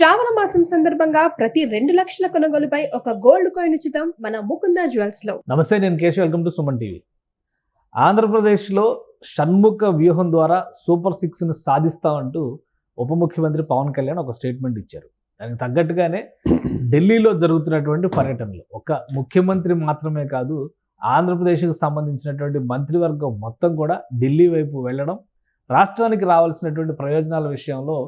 శ్రావణ మాసం సందర్భంగా ప్రతి 2 లక్షల కొనుగోలుపై ఒక గోల్డ్ కాయిన్ ఉచితం మన ముకుంద జ్యువెల్స్ లో. నమస్తే, నేను Keshav. Welcome to Suman TV. ఆంధ్రప్రదేశ్లో షణ్ముఖ వ్యూహం ద్వారా సూపర్ సిక్స్ని సాధిస్తామంటూ ఉప ముఖ్యమంత్రి పవన్ కళ్యాణ్ ఒక స్టేట్మెంట్ ఇచ్చారు. దానికి తగ్గట్టుగానే ఢిల్లీలో జరుగుతున్నటువంటి పర్యటనలు ఒక ముఖ్యమంత్రి మాత్రమే కాదు, ఆంధ్రప్రదేశ్కి సంబంధించినటువంటి మంత్రివర్గం మొత్తం కూడా ఢిల్లీ వైపు వెళ్ళడం, రాష్ట్రానికి రావాల్సినటువంటి ప్రయోజనాల విషయంలో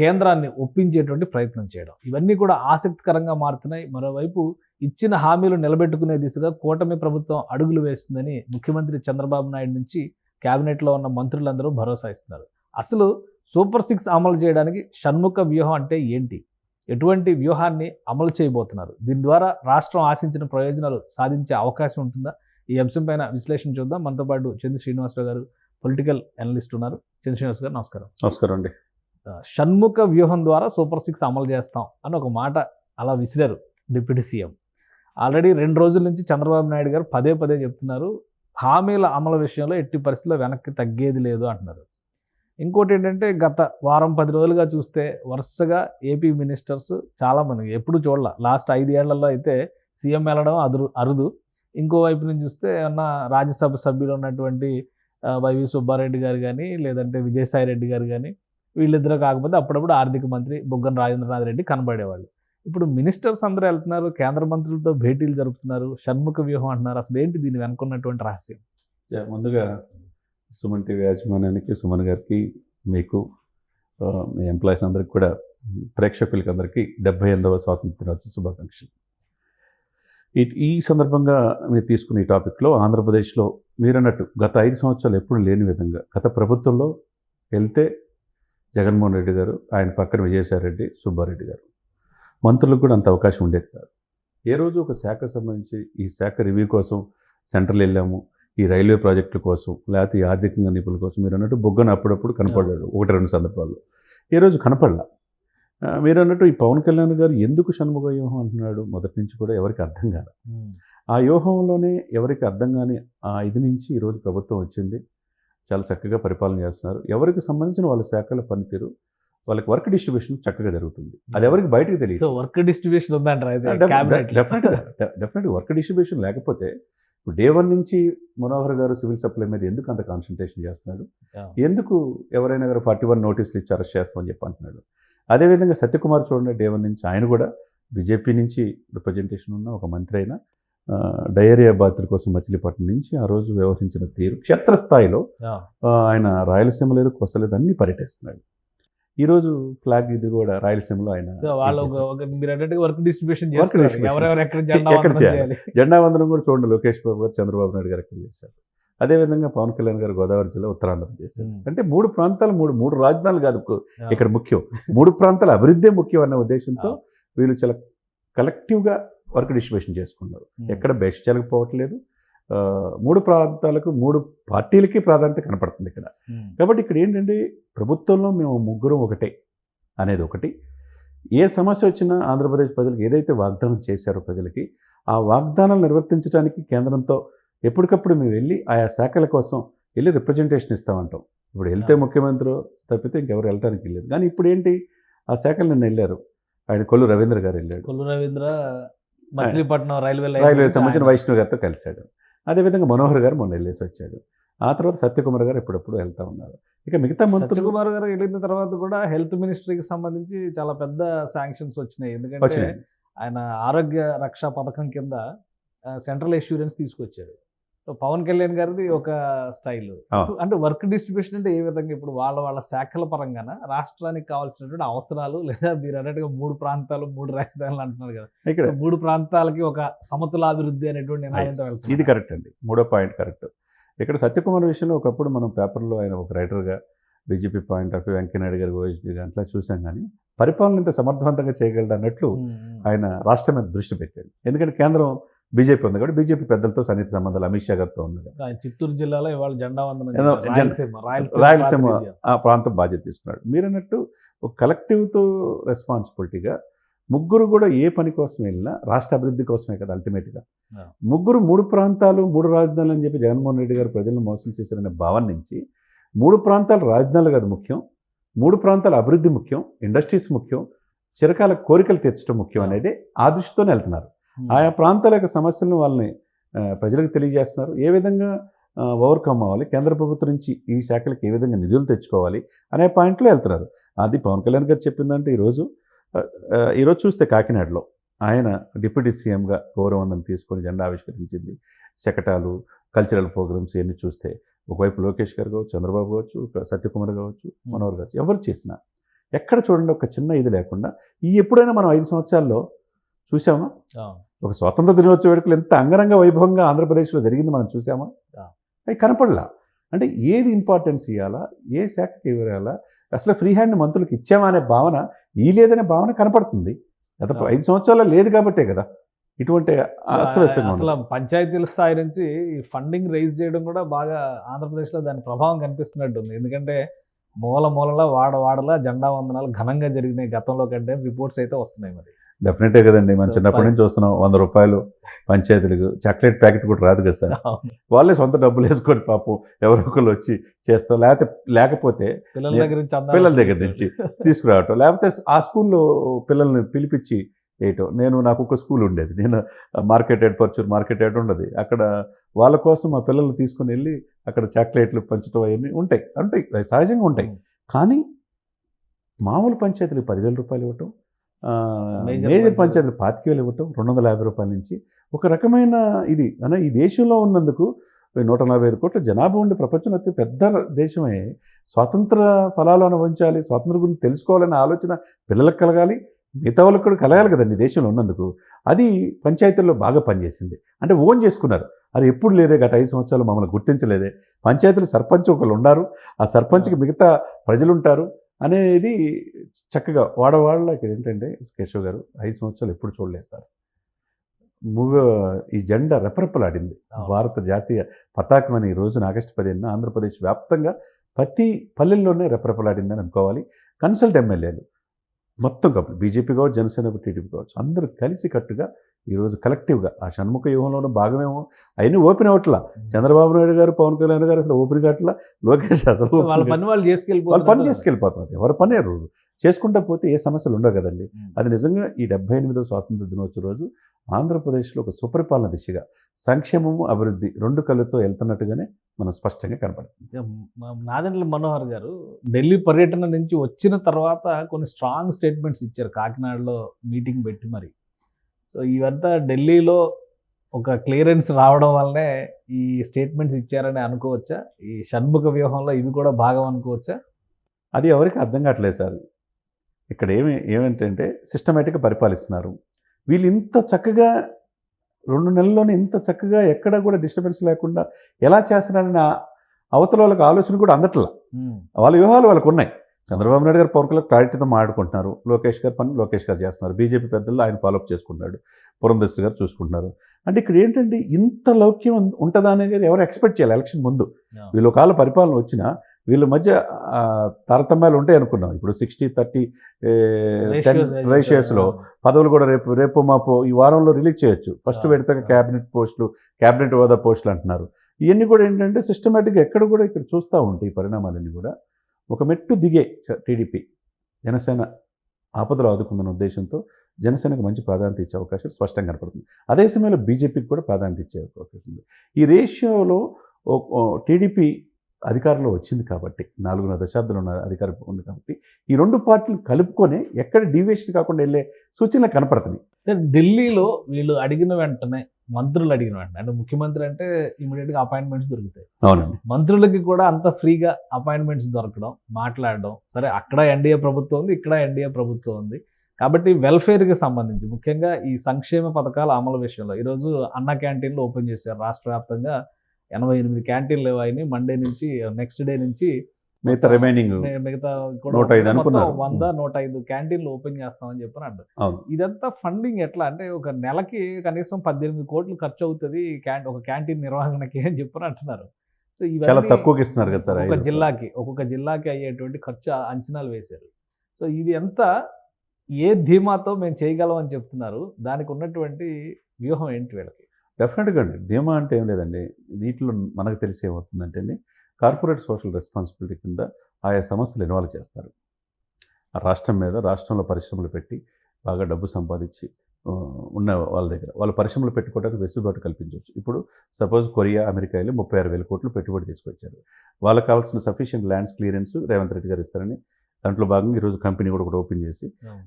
కేంద్రాన్ని ఒప్పించేటువంటి ప్రయత్నం చేయడం, ఇవన్నీ కూడా ఆసక్తికరంగా మారుతున్నాయి. మరోవైపు ఇచ్చిన హామీలు నిలబెట్టుకునే దిశగా కూటమి ప్రభుత్వం అడుగులు వేస్తుందని ముఖ్యమంత్రి చంద్రబాబు నాయుడు నుంచి క్యాబినెట్లో ఉన్న మంత్రులందరూ భరోసా ఇస్తున్నారు. అసలు సూపర్ సిక్స్ అమలు చేయడానికి షణ్ముఖ వ్యూహం అంటే ఏంటి, ఎటువంటి వ్యూహాన్ని అమలు చేయబోతున్నారు, దీని ద్వారా రాష్ట్రం ఆశించిన ప్రయోజనాలు సాధించే అవకాశం ఉంటుందా? ఈ అంశం పైన విశ్లేషణ చూద్దాం. మనతో పాటు చంద్ర శ్రీనివాసరావు గారు, పొలిటికల్ అనలిస్ట్ ఉన్నారు. చంద్ర శ్రీనివాస్ గారు నమస్కారం. నమస్కారం అండి. షణ్ముఖ వ్యూహం ద్వారా సూపర్ సిక్స్ అమలు చేస్తాం అని ఒక మాట అలా విసిరారు డిప్యూటీ సీఎం. ఆల్రెడీ 2 రోజుల నుంచి చంద్రబాబు నాయుడు గారు పదే పదే చెప్తున్నారు, హామీల అమలు విషయంలో ఎట్టి పరిస్థితుల్లో వెనక్కి తగ్గేది లేదు అంటున్నారు. ఇంకోటి ఏంటంటే, గత వారం 10 రోజులుగా చూస్తే వరుసగా ఏపీ మినిస్టర్స్ చాలామంది ఎప్పుడు చూడాల, లాస్ట్ 5 ఏళ్లలో అయితే సీఎం వెళ్ళడం అరుదు. ఇంకోవైపు నుంచి చూస్తే ఏమన్నా రాజ్యసభ సభ్యులు ఉన్నటువంటి వైవి సుబ్బారెడ్డి గారు కానీ, లేదంటే విజయసాయి రెడ్డి గారు కానీ, వీళ్ళిద్దరూ కాకపోతే అప్పుడప్పుడు ఆర్థిక మంత్రి బుగ్గన రాజేంద్రనాథ్ రెడ్డి కనబడేవాళ్ళు. ఇప్పుడు మినిస్టర్స్ అందరూ వెళ్తున్నారు, కేంద్ర మంత్రులతో భేటీలు జరుపుతున్నారు, షణ్ముఖ వ్యూహం అంటున్నారు. అసలు ఏంటి దీన్ని వెనుకున్నటువంటి రహస్యం? ముందుగా సుమన్ టీవీ యాజమాన్యానికి, సుమన్ గారికి, మీకు, మీ ఎంప్లాయీస్ అందరికి కూడా, ప్రేక్షకులకి అందరికీ 78వ స్వాతంత్ర దినోత్సవ శుభాకాంక్షలు. ఈ సందర్భంగా మీరు తీసుకున్న ఈ టాపిక్లో ఆంధ్రప్రదేశ్లో మీరన్నట్టు గత 5 సంవత్సరాలు ఎప్పుడు లేని విధంగా గత ప్రభుత్వంలో వెళ్తే జగన్మోహన్ రెడ్డి గారు, ఆయన పక్కన విజయసాయి రెడ్డి, సుబ్బారెడ్డి గారు, మంత్రులకు కూడా అంత అవకాశం ఉండేది కాదు. ఏ రోజు ఒక శాఖకు సంబంధించి ఈ శాఖ రివ్యూ కోసం సెంట్రల్ వెళ్ళాము, ఈ రైల్వే ప్రాజెక్టుల కోసం, లేకపోతే ఈ ఆర్థికంగా నిపుణుల కోసం మీరు అన్నట్టు బొగ్గన అప్పుడప్పుడు కనపడ్డాడు 1-2 సందర్భాల్లో. ఏ రోజు కనపడలా. మీరు అన్నట్టు ఈ పవన్ కళ్యాణ్ గారు ఎందుకు షణ్ముఖ వ్యూహం అంటున్నాడు మొదటి నుంచి కూడా ఎవరికి అర్థం కాదు. ఆ వ్యూహంలోనే ఎవరికి అర్థం కాని ఆ ఇది నుంచి ఈరోజు ప్రభుత్వం వచ్చింది. చాలా చక్కగా పరిపాలన చేస్తున్నారు. ఎవరికి సంబంధించిన వాళ్ళ శాఖల పనితీరు, వాళ్ళకి వర్క్ డిస్ట్రిబ్యూషన్ చక్కగా జరుగుతుంది. అది ఎవరికి బయటకు తెలియదు. వర్క్ డిస్ట్రిబ్యూషన్ ఉందంటారా? డెఫినెట్గా వర్క్ డిస్ట్రిబ్యూషన్ లేకపోతే ఇప్పుడు డే 1 నుంచి మనోహర్ గారు సివిల్ సప్లై మీద ఎందుకు అంత కాన్సన్ట్రేషన్ చేస్తున్నాడు, ఎందుకు ఎవరైనా గారు 41 నోటీసులు ఇచ్చి అరెస్ట్ చేస్తామని చెప్పి అంటున్నాడు. అదేవిధంగా సత్యకుమార్ చూడండి, డే 1 నుంచి ఆయన కూడా బీజేపీ నుంచి రిప్రజెంటేషన్ ఉన్న ఒక మంత్రి అయినా డయేరియా బాధితుల కోసం మచిలీపట్నం నుంచి ఆ రోజు వ్యవహరించిన తీరు, క్షేత్రస్థాయిలో ఆయన రాయలసీమ లేదు, కొస లేదు, అన్ని పర్యటిస్తున్నాడు. ఈరోజు ఫ్లాగ్ ఇది కూడా రాయలసీమలో ఆయన జెండా వందనం కూడా చూడండి, లోకేష్ బాబు గారు, చంద్రబాబు నాయుడు గారు ఎక్కడ చేశారు. అదేవిధంగా పవన్ కళ్యాణ్ గారు గోదావరి జిల్లా ఉత్తరాంధ్ర చేశారు. అంటే 3 ప్రాంతాలు, మూడు రాజధానులు కాదు ఇక్కడ ముఖ్యం, 3 ప్రాంతాల అభివృద్ధి ముఖ్యం అన్న ఉద్దేశంతో వీళ్ళు చాలా కలెక్టివ్గా వర్క్ డిస్ట్రిబ్యూషన్ చేసుకున్నారు. ఎక్కడ బెస్ట్ జరగకపోవట్లేదు. 3 ప్రాంతాలకు, 3 పార్టీలకి ప్రాధాన్యత కనపడుతుంది ఇక్కడ. కాబట్టి ఇక్కడ ఏంటంటే, ప్రభుత్వంలో మేము ముగ్గురం ఒకటే అనేది ఒకటి. ఏ సమస్య వచ్చినా ఆంధ్రప్రదేశ్ ప్రజలకు ఏదైతే వాగ్దానం చేశారో ప్రజలకి, ఆ వాగ్దానాలు నిర్వర్తించడానికి కేంద్రంతో ఎప్పటికప్పుడు మేము వెళ్ళి ఆయా శాఖల కోసం వెళ్ళి రిప్రజెంటేషన్ ఇస్తామంటాం. ఇప్పుడు వెళ్తే ముఖ్యమంత్రి తప్పితే ఇంకెవరు వెళ్ళడానికి వెళ్ళలేదు. కానీ ఇప్పుడు ఏంటి, ఆ శాఖలు నిన్న వెళ్ళారు. ఆయన కొల్లు రవీంద్ర గారు వెళ్ళాడు. కొల్లు రవీంద్ర మచిలీపట్నం రైల్వే సంబంధించిన వైష్ణవ్ గారితో కలిశాడు. అదేవిధంగా మనోహర్ గారు మొన్న వెళ్ళేసి వచ్చాడు. ఆ తర్వాత సత్యకుమార్ గారు ఎప్పుడప్పుడు వెళ్తూ ఉన్నారు. ఇక మిగతా మంత్రులు, సత్యకుమార్ గారు వెళ్ళిన తర్వాత కూడా హెల్త్ మినిస్ట్రీకి సంబంధించి చాలా పెద్ద శాంక్షన్స్ వచ్చినాయి. ఎందుకంటే ఆయన ఆరోగ్య రక్ష పథకం కింద సెంట్రల్ ఇన్సూరెన్స్ తీసుకొచ్చారు. సో పవన్ కళ్యాణ్ గారిది ఒక స్టైల్. అంటే వర్క్ డిస్ట్రిబ్యూషన్ అంటే ఏ విధంగా, ఇప్పుడు వాళ్ళ శాఖల పరంగా రాష్ట్రానికి కావాల్సినటువంటి అవసరాలు, లేదా మీరు అన్నట్టుగా 3 ప్రాంతాలు 3 రాజధానులు అంటున్నారు కదా, ఇక్కడ 3 ప్రాంతాలకి ఒక సమతులాభివృద్ధి అనేటువంటి నిర్ణయంతో వెళ్తుంది. ఇది కరెక్ట్ అండి, 3వ పాయింట్ కరెక్ట్. ఇక్కడ సత్యకుమార్ విషయంలో ఒకప్పుడు మనం పేపర్లో ఆయన ఒక రైటర్గా, BJP point of view, Venkaiah Naidu garu, OSD గారు అట్లా చూసాం. కానీ పరిపాలన ఇంత సమర్థవంతంగా చేయగలడు అన్నట్లు ఆయన రాష్ట్రం మీద దృష్టి పెట్టాడు. ఎందుకంటే కేంద్రం బీజేపీ ఉంది కాబట్టి బీజేపీ పెద్దలతో సన్నిహిత సంబంధాలు అమిత్ షా గారితో ఉన్నది. చిత్తూరు జిల్లాలో ఇవాళ జెండా వందనం, రాయలసీమ ఆ ప్రాంతం బాధ్యత తీసుకున్నాడు. మీరన్నట్టు ఒక కలెక్టివ్తో రెస్పాన్సిబిలిటీగా ముగ్గురు కూడా ఏ పని కోసం వెళ్ళినా రాష్ట్ర అభివృద్ధి కోసమే కదా అల్టిమేట్గా. ముగ్గురు 3 ప్రాంతాలు 3 రాజధానులు అని చెప్పి జగన్మోహన్ రెడ్డి గారు ప్రజలను మోసం చేశారనే భావన నుంచి 3 ప్రాంతాలు రాజధానులు కాదు ముఖ్యం, 3 ప్రాంతాల అభివృద్ధి ముఖ్యం, ఇండస్ట్రీస్ ముఖ్యం, చిరకాల కోరికలు తీర్చడం ముఖ్యం అనేది ఆ దృష్టితోనే వెళ్తున్నారు. ఆయా ప్రాంతాల యొక్క సమస్యలను వాళ్ళని ప్రజలకు తెలియజేస్తున్నారు. ఏ విధంగా ఓవర్కమ్ అవ్వాలి, కేంద్ర ప్రభుత్వం నుంచి ఈ శాఖలకు ఏ విధంగా నిధులు తెచ్చుకోవాలి అనే పాయింట్లో వెళ్తున్నారు. అది పవన్ కళ్యాణ్ గారు చెప్పిందంటే ఈరోజు చూస్తే కాకినాడలో ఆయన డిప్యూటీ సీఎంగా గౌరవందనం తీసుకొని జెండా ఆవిష్కరించింది. శకటాలు, కల్చరల్ ప్రోగ్రామ్స్ ఇవన్నీ చూస్తే ఒకవైపు లోకేష్ గారు కావచ్చు, చంద్రబాబు కావచ్చు, సత్యకుమార్ కావచ్చు, మనోహర్ కావచ్చు, ఎవరు చేసినా ఎక్కడ చూడండి ఒక చిన్న ఇది లేకుండా ఎప్పుడైనా మనం 5 సంవత్సరాల్లో చూసామా? ఒక స్వాతంత్ర దినోత్సవ వేడుకలు ఎంత అంగరంగ వైభవంగా ఆంధ్రప్రదేశ్లో జరిగింది మనం చూసామా? అవి కనపడలా. అంటే ఏది ఇంపార్టెన్స్ ఇవ్వాలా, ఏ శాఖకి ఇవ్వాలా, అసలు ఫ్రీ హ్యాండ్ మంత్రులకు ఇచ్చామా అనే భావన, లేదనే భావన కనపడుతుంది. గత 5 సంవత్సరాల్లో లేదు కాబట్టే కదా ఇటువంటి అస్తవ్యస్తంగా. అసలు పంచాయతీల స్థాయి నుంచి ఫండింగ్ రైజ్ చేయడం కూడా బాగా ఆంధ్రప్రదేశ్లో దాని ప్రభావం కనిపిస్తున్నట్టుంది. ఎందుకంటే మూలలా వాడలా జెండా వందనాలు ఘనంగా జరిగినాయి గతంలో కంటే రిపోర్ట్స్ అయితే వస్తున్నాయి. మరి డెఫినెట్గా కదండి, మనం చిన్నప్పటి నుంచి చూస్తున్నాం. 100 రూపాయలు పంచాయతీలకు, చాక్లెట్ ప్యాకెట్ కూడా రాదు కదా సార్. వాళ్ళే సొంత డబ్బులు వేసుకొని పాపం ఎవరో ఒకళ్ళు వచ్చి చేస్తాం, లేకపోతే పిల్లల దగ్గర నుంచి తీసుకురావటం, లేకపోతే ఆ స్కూల్లో పిల్లల్ని పిలిపించి వేయటం. నాకు ఒక స్కూల్ ఉండేది, నేను market head, Parchur market head ఉండదు. అక్కడ వాళ్ళ కోసం మా పిల్లల్ని తీసుకుని వెళ్ళి అక్కడ చాక్లెట్లు పంచడం అవన్నీ ఉంటాయి, సహజంగా ఉంటాయి. కానీ మామూలు పంచాయతీలకు 10,000 రూపాయలు ఇవ్వటం, మేజర్ పంచాయతీలు 25,000 ఇవ్వటం, 250 రూపాయల నుంచి ఒక రకమైన ఇది అన్న ఈ దేశంలో ఉన్నందుకు 145 కోట్ల జనాభా ఉండే ప్రపంచంలో అతి పెద్ద దేశమే. స్వాతంత్ర ఫలాలు అనుభవించాలి, స్వాతంత్రం గురించి తెలుసుకోవాలనే ఆలోచన పిల్లలకు కలగాలి, మిగతా వాళ్ళకి కూడా కలగాలి కదండి దేశంలో ఉన్నందుకు. అది పంచాయతీల్లో బాగా పనిచేసింది. అంటే ఓన్ చేసుకున్నారు. అది ఎప్పుడు లేదే, గత 5 సంవత్సరాలు మమ్మల్ని గుర్తించలేదే. పంచాయతీలు సర్పంచ్ ఒకళ్ళు ఉన్నారు, ఆ సర్పంచ్కి మిగతా ప్రజలు ఉంటారు అనేది చక్కగా వాడవాళ్ళ. ఇక్కడ ఏంటంటే కేశవ్ గారు 5 సంవత్సరాలు ఎప్పుడు చూడలేదు సార్. ఈ జెండా రెపరెపలాడింది. భారత జాతీయ పతాకం అని ఈ రోజున ఆగస్టు 15న ఆంధ్రప్రదేశ్ వ్యాప్తంగా ప్రతి పల్లెల్లోనే రెపరెపలాడిందని అనుకోవాలి. కన్సల్ట్ ఎమ్మెల్యేలు మొత్తం బీజేపీ కావచ్చు, జనసేన, టీడీపీ కావచ్చు, అందరూ కలిసి కట్టుగా ఈరోజు కలెక్టివ్గా ఆ షణ్ముఖ వ్యూహంలోనూ భాగమేమో. అవన్నీ ఓపెన్ అవ్వట్లా. చంద్రబాబు నాయుడు గారు, పవన్ కళ్యాణ్ గారు అసలు ఓపెన్ కావట్లా. లోకేష్ అసలు వాళ్ళ పని చేసుకెళ్ళిపోతున్నారు. ఎవరి పనే రోజు చేసుకుంటా పోతే ఏ సమస్యలు ఉండవు కదండి. అది నిజంగా ఈ 78వ స్వాతంత్ర దినోత్సవ రోజు ఆంధ్రప్రదేశ్లో ఒక సుపరిపాలన దిశగా సంక్షేమము, అభివృద్ధి 2 కళ్ళతో వెళ్తున్నట్టుగానే మనం స్పష్టంగా కనపడుతుంది. నాదెండ్ల మనోహర్ గారు ఢిల్లీ పర్యటన నుంచి వచ్చిన తర్వాత కొన్ని స్ట్రాంగ్ స్టేట్మెంట్స్ ఇచ్చారు కాకినాడలో మీటింగ్ పెట్టి. మరి సో ఇవంతా ఢిల్లీలో ఒక క్లియరెన్స్ రావడం వల్లనే ఈ స్టేట్మెంట్స్ ఇచ్చారని అనుకోవచ్చా? ఈ షణ్ముఖ వ్యూహంలో ఇవి కూడా భాగం అనుకోవచ్చా? అది ఎవరికి అర్థం కావట్లేదు సార్. ఇక్కడ ఏమంటే సిస్టమేటిక్గా పరిపాలిస్తున్నారు వీళ్ళు. ఇంత చక్కగా 2 నెలల్లోనే ఇంత చక్కగా ఎక్కడ కూడా డిస్టర్బెన్స్ లేకుండా ఎలా చేస్తున్నారని అవతల వాళ్ళకి ఆలోచన కూడా అందట్లా. వాళ్ళ వ్యూహాలు వాళ్ళకు ఉన్నాయి. చంద్రబాబు నాయుడు గారు పవన్ కళ్యాణ్ క్లారిటీతో మాట్లాడుకుంటున్నారు. లోకేష్ గారు పని లోకేష్ గారు చేస్తున్నారు. బీజేపీ పెద్దలు ఆయన ఫాలోఅప్ చేసుకుంటున్నాడు. పురంధేశ్వరి గారు చూసుకుంటున్నారు. అంటే ఇక్కడ ఏంటంటే ఇంత లౌక్యం ఉంటుందా అనేది ఎవరు ఎక్స్పెక్ట్ చేయాలి. ఎలక్షన్ ముందు వీళ్ళు ఒకవేళ పరిపాలన వచ్చినా వీళ్ళ మధ్య తారతమ్యాలు ఉంటాయి అనుకున్నాం. ఇప్పుడు 60-30 రేషియోస్లో పదవులు కూడా రేపు మాపో ఈ వారంలో రిలీజ్ చేయొచ్చు. ఫస్ట్ విడతగా క్యాబినెట్ పోస్టులు, క్యాబినెట్ హోదా పోస్టులు అంటున్నారు. ఇవన్నీ కూడా ఏంటంటే సిస్టమేటిక్గా ఎక్కడ కూడా ఇక్కడ చూస్తూ ఉంటాయి. ఈ పరిణామాలన్నీ కూడా ఒక మెట్టు దిగే టీడీపీ, జనసేన ఆపదలు ఆదుకుందన్న ఉద్దేశంతో జనసేనకు మంచి ప్రాధాన్యత ఇచ్చే అవకాశం స్పష్టంగా కనపడుతుంది. అదే సమయంలో బీజేపీకి కూడా ప్రాధాన్యత ఇచ్చే అవకాశం ఉంది. ఈ రేషియోలో టీడీపీ అధికారంలో వచ్చింది కాబట్టి 4.5 దశాబ్దాలు ఉన్న అధికారం ఉంది కాబట్టి ఈ 2 పార్టీలు కలుపుకొని ఎక్కడ డీవియేషన్ కాకుండా వెళ్ళే సూచనలు కనపడుతున్నాయి. ఢిల్లీలో వీళ్ళు అడిగిన వెంటనే, మంత్రులు అడిగిన వెంటనే, అంటే ముఖ్యమంత్రి అంటే ఇమీడియట్గా అపాయింట్మెంట్స్ దొరుకుతాయి. అవునండి. మంత్రులకి కూడా అంత ఫ్రీగా అపాయింట్మెంట్స్ దొరకడం, మాట్లాడడం. సరే, అక్కడ ఎన్డీఏ ప్రభుత్వం ఉంది, ఇక్కడ ఎన్డీఏ ప్రభుత్వం ఉంది కాబట్టి వెల్ఫేర్కి సంబంధించి ముఖ్యంగా ఈ సంక్షేమ పథకాల అమలు విషయంలో ఈరోజు అన్న క్యాంటీన్లు ఓపెన్ చేశారు. రాష్ట్ర వ్యాప్తంగా 88 క్యాంటీన్లు లేవని మండే నుంచి, నెక్స్ట్ డే నుంచి మిగతా రిమైనింగ్ మిగతా 105 క్యాంటీన్లు ఓపెన్ చేస్తామని చెప్పని అంటారు. ఇదంతా ఫండింగ్ ఎట్లా అంటే ఒక నెలకి కనీసం 18 కోట్లు ఖర్చు అవుతుంది ఒక క్యాంటీన్ నిర్వహణకి అని చెప్పని అంటున్నారు. సో చాలా తక్కువకి ఇస్తున్నారు కదా సార్. ఒక్కొక్క జిల్లాకి అయ్యేటువంటి ఖర్చు అంచనాలు వేశారు. సో ఇది ఎంత ఏ ధీమాతో మేము చేయగలం అని చెప్తున్నారు. దానికి ఉన్నటువంటి వ్యూహం ఏంటి వీళ్ళకి? డెఫినెట్గా అండి. ధీమా అంటే ఏం లేదండి. వీటిలో మనకు తెలిసి ఏమవుతుందంటే కార్పొరేట్ సోషల్ రెస్పాన్సిబిలిటీ కింద ఆయా సంస్థలు ఇన్వాల్వ్ చేస్తారు. ఆ రాష్ట్రం మీద, రాష్ట్రంలో పరిశ్రమలు పెట్టి బాగా డబ్బు సంపాదించి ఉన్న వాళ్ళ దగ్గర వాళ్ళు పరిశ్రమలు పెట్టుకోవడానికి వెసులుబాటు కల్పించవచ్చు. ఇప్పుడు సపోజ్ కొరియా, అమెరికా వెళ్ళి 36,000 కోట్లు పెట్టుబడి తీసుకొచ్చారు. వాళ్ళకి కావాల్సిన sufficient lands clearance Revanth Reddy గారు ఇస్తారని దాంట్లో భాగంగా ఈరోజు కంపెనీ కూడా ఒకటి ఓపెన్ చేసి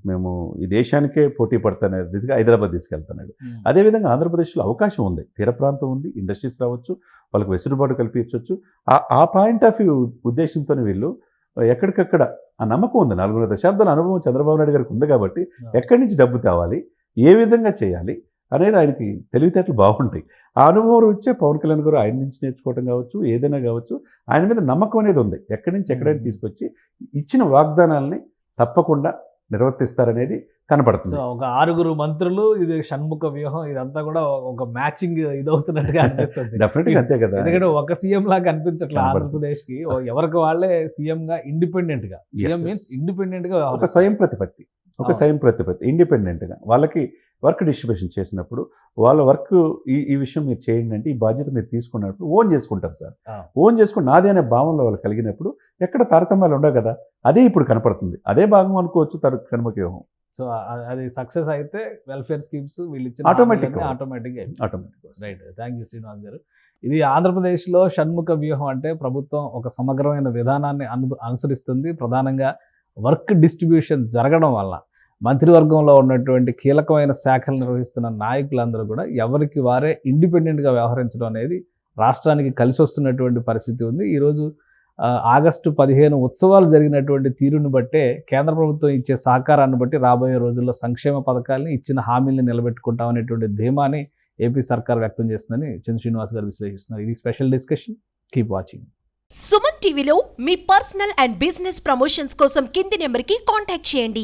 మేము ఈ దేశానికే పోటీ పడతానే రీతిగా హైదరాబాద్ తీసుకెళ్తున్నాడు. అదేవిధంగా ఆంధ్రప్రదేశ్లో అవకాశం ఉంది, తీర ప్రాంతం ఉంది, ఇండస్ట్రీస్ రావచ్చు, వాళ్ళకి వెసులుబాటు కల్పించవచ్చు. ఆ పాయింట్ ఆఫ్ వ్యూ ఉద్దేశంతో వీళ్ళు ఎక్కడికక్కడ ఆ నమ్మకం ఉంది. 4 దశాబ్దాల అనుభవం చంద్రబాబు నాయుడు గారికి ఉంది కాబట్టి ఎక్కడి నుంచి డబ్బు తేవాలి, ఏ విధంగా చేయాలి అనేది ఆయనకి తెలివితేటలు బాగుంటాయి. ఆ అనుభవం వచ్చే పవన్ కళ్యాణ్ గారు ఆయన నుంచి నేర్చుకోవడం కావచ్చు, ఏదైనా కావచ్చు, ఆయన మీద నమ్మకం అనేది ఉంది. ఎక్కడి నుంచి ఎక్కడైనా తీసుకొచ్చి ఇచ్చిన వాగ్దానాలని తప్పకుండా నిర్వర్తిస్తారనేది కనపడుతుంది. సో ఒక 6 మంత్రులు, ఇది షణ్ముఖ వ్యూహం, ఇదంతా కూడా ఒక మ్యాచింగ్ ఇదవుతున్నట్టుగా అనిపిస్తుంది. డెఫినెట్గా అంతే కదా. ఎందుకంటే ఒక సీఎం లాగా అనిపించట్లేదు ఆంధ్రప్రదేశ్ కి. ఎవరికి వాళ్ళే సీఎం గా ఇండిపెండెంట్ గా, సీఎం మీన్స్ ఇండిపెండెంట్ గా ఒక స్వయం ప్రతిపత్తి, ఇండిపెండెంట్గా వాళ్ళకి వర్క్ డిస్ట్రిబ్యూషన్ చేసినప్పుడు వాళ్ళ వర్క్ ఈ విషయం మీరు చేయండి అంటే ఈ బాధ్యత మీరు తీసుకున్నప్పుడు ఓన్ చేసుకుంటారు సార్. ఓన్ చేసుకుని నాదే అనే భావంలో వాళ్ళు కలిగినప్పుడు ఎక్కడ తారతమ్యాలు ఉండవు కదా. అదే ఇప్పుడు కనపడుతుంది. అదే భాగం అనుకోవచ్చు షణ్ముఖ వ్యూహం. సో అది సక్సెస్ అయితే వెల్ఫేర్ స్కీమ్స్ వీళ్ళు ఇచ్చిన automatic right. Thank you Srinivas గారు. ఇది ఆంధ్రప్రదేశ్లో షణ్ముఖ వ్యూహం అంటే ప్రభుత్వం ఒక సమగ్రమైన విధానాన్ని అనుసరిస్తుంది. ప్రధానంగా వర్క్ డిస్ట్రిబ్యూషన్ జరగడం వల్ల మంత్రివర్గంలో ఉన్నటువంటి కీలకమైన శాఖలు నిర్వహిస్తున్న నాయకులందరూ కూడా ఎవరికి వారే ఇండిపెండెంట్గా వ్యవహరించడం అనేది రాష్ట్రానికి కలిసి వస్తున్నటువంటి పరిస్థితి ఉంది. ఈరోజు ఆగస్టు 15 ఉత్సవాలు జరిగినటువంటి తీరుని బట్టే కేంద్ర ప్రభుత్వం ఇచ్చే సహకారాన్ని బట్టి రాబోయే రోజుల్లో సంక్షేమ పథకాలని, ఇచ్చిన హామీల్ని నిలబెట్టుకుంటామనేటువంటి ధీమాని ఏపీ సర్కార్ వ్యక్తం చేస్తుందని చంద్ర శ్రీనివాస్ గారు విశ్లేషిస్తున్నారు. ఇది special discussion. Keep watching. Suman టీవీలో మీ పర్సనల్ అండ్ బిజినెస్ ప్రమోషన్స్ కోసం కింది నెంబర్కి కాంటాక్ట్ చేయండి.